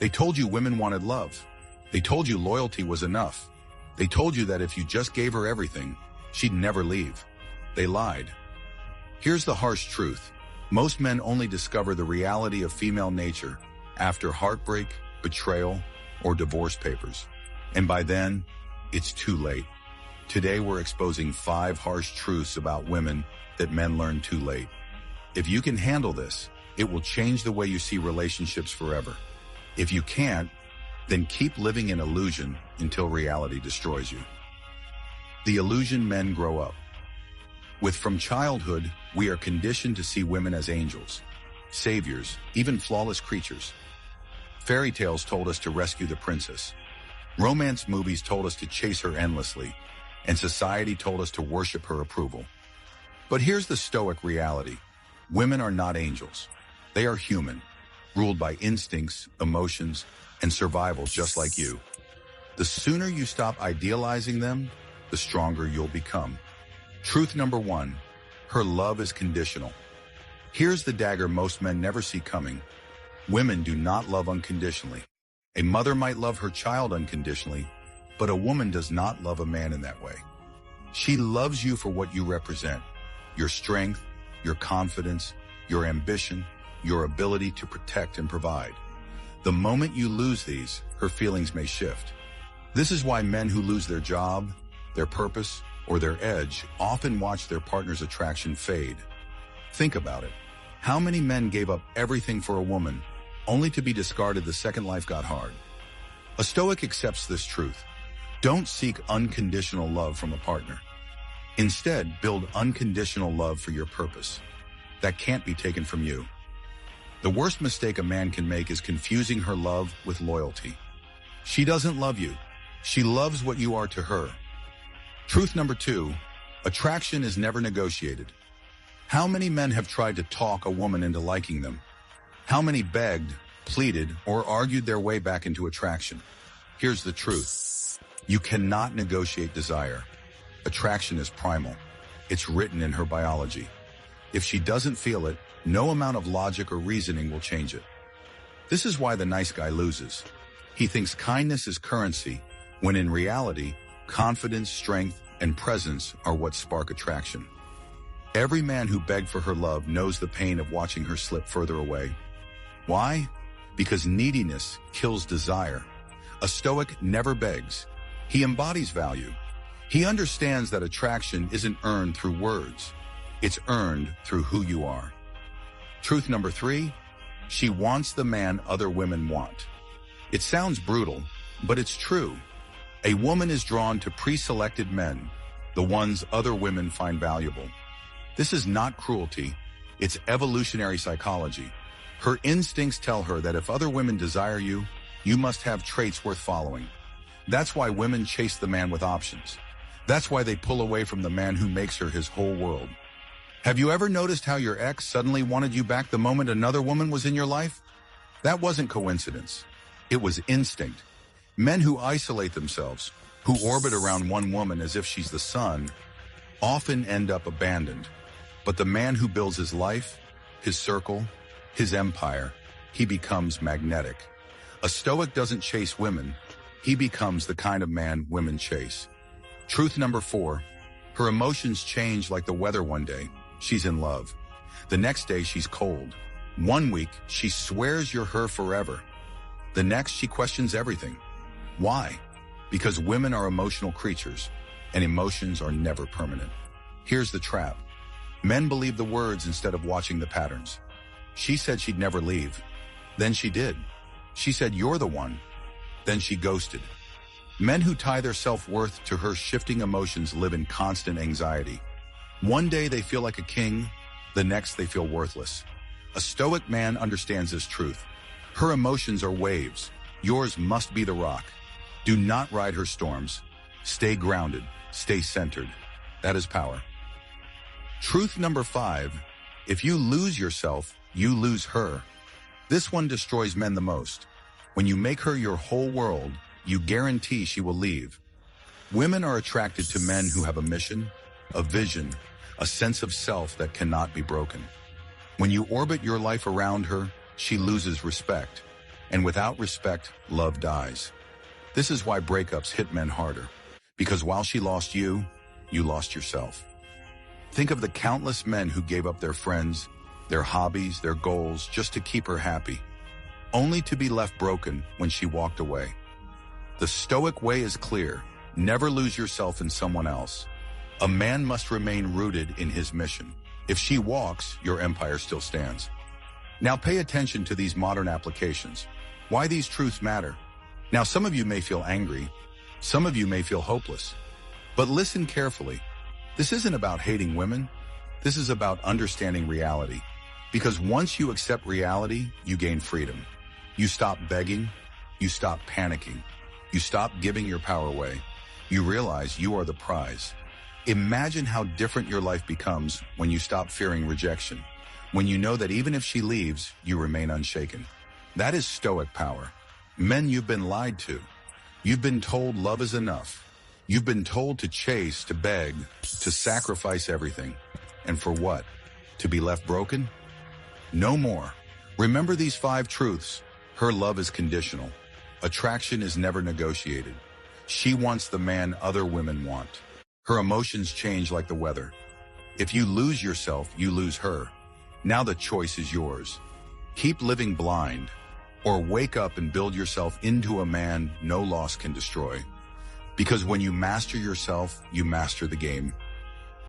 They told you women wanted love. They told you loyalty was enough. They told you that if you just gave her everything, she'd never leave. They lied. Here's the harsh truth. Most men only discover the reality of female nature after heartbreak, betrayal, or divorce papers. And by then, it's too late. Today we're exposing 5 harsh truths about women that men learn too late. If you can handle this, it will change the way you see relationships forever. If you can't, then keep living in illusion until reality destroys you. The illusion men grow up with. From childhood, we are conditioned to see women as angels, saviors, even flawless creatures. Fairy tales told us to rescue the princess. Romance movies told us to chase her endlessly, and society told us to worship her approval. But here's the stoic reality. Women are not angels. They are human, ruled by instincts, emotions, and survival just like you. The sooner you stop idealizing them, the stronger you'll become. Truth number 1, her love is conditional. Here's the dagger most men never see coming. Women do not love unconditionally. A mother might love her child unconditionally, but a woman does not love a man in that way. She loves you for what you represent, your strength, your confidence, your ambition, your ability to protect and provide. The moment you lose these, her feelings may shift. This is why men who lose their job, their purpose, or their edge often watch their partner's attraction fade. Think about it. How many men gave up everything for a woman, only to be discarded the second life got hard? A Stoic accepts this truth. Don't seek unconditional love from a partner. Instead, build unconditional love for your purpose. That can't be taken from you. The worst mistake a man can make is confusing her love with loyalty. She doesn't love you. She loves what you are to her. Truth number 2, attraction is never negotiated. How many men have tried to talk a woman into liking them? How many begged, pleaded, or argued their way back into attraction? Here's the truth. You cannot negotiate desire. Attraction is primal. It's written in her biology. If she doesn't feel it, no amount of logic or reasoning will change it. This is why the nice guy loses. He thinks kindness is currency, when in reality, confidence, strength, and presence are what spark attraction. Every man who begged for her love knows the pain of watching her slip further away. Why? Because neediness kills desire. A Stoic never begs. He embodies value. He understands that attraction isn't earned through words. It's earned through who you are. Truth number 3, she wants the man other women want. It sounds brutal, but it's true. A woman is drawn to pre-selected men, the ones other women find valuable. This is not cruelty, it's evolutionary psychology. Her instincts tell her that if other women desire you, you must have traits worth following. That's why women chase the man with options. That's why they pull away from the man who makes her his whole world. Have you ever noticed how your ex suddenly wanted you back the moment another woman was in your life? That wasn't coincidence. It was instinct. Men who isolate themselves, who orbit around one woman as if she's the sun, often end up abandoned. But the man who builds his life, his circle, his empire, he becomes magnetic. A Stoic doesn't chase women. He becomes the kind of man women chase. Truth number 4, her emotions change like the weather. One day, she's in love. The next day, she's cold. One week, she swears you're her forever. The next, she questions everything. Why? Because women are emotional creatures, and emotions are never permanent. Here's the trap. Men believe the words instead of watching the patterns. She said she'd never leave. Then she did. She said, "You're the one." Then she ghosted. Men who tie their self-worth to her shifting emotions live in constant anxiety. One day they feel like a king, the next they feel worthless. A Stoic man understands this truth. Her emotions are waves. Yours must be the rock. Do not ride her storms. Stay grounded. Stay centered. That is power. Truth number 5, if you lose yourself, you lose her. This one destroys men the most. When you make her your whole world, you guarantee she will leave. Women are attracted to men who have a mission, a vision, a sense of self that cannot be broken. When you orbit your life around her, she loses respect. And without respect, love dies. This is why breakups hit men harder. Because while she lost you, you lost yourself. Think of the countless men who gave up their friends, their hobbies, their goals, just to keep her happy, only to be left broken when she walked away. The Stoic way is clear. Never lose yourself in someone else. A man must remain rooted in his mission. If she walks, your empire still stands. Now pay attention to these modern applications. Why these truths matter. Now some of you may feel angry. Some of you may feel hopeless. But listen carefully. This isn't about hating women. This is about understanding reality. Because once you accept reality, you gain freedom. You stop begging. You stop panicking. You stop giving your power away. You realize you are the prize. Imagine how different your life becomes when you stop fearing rejection. When you know that even if she leaves, you remain unshaken. That is Stoic power. Men, you've been lied to. You've been told love is enough. You've been told to chase, to beg, to sacrifice everything. And for what? To be left broken? No more. Remember these 5 truths. Her love is conditional. Attraction is never negotiated. She wants the man other women want. Her emotions change like the weather. If you lose yourself, you lose her. Now the choice is yours. Keep living blind, or wake up and build yourself into a man no loss can destroy. Because when you master yourself, you master the game.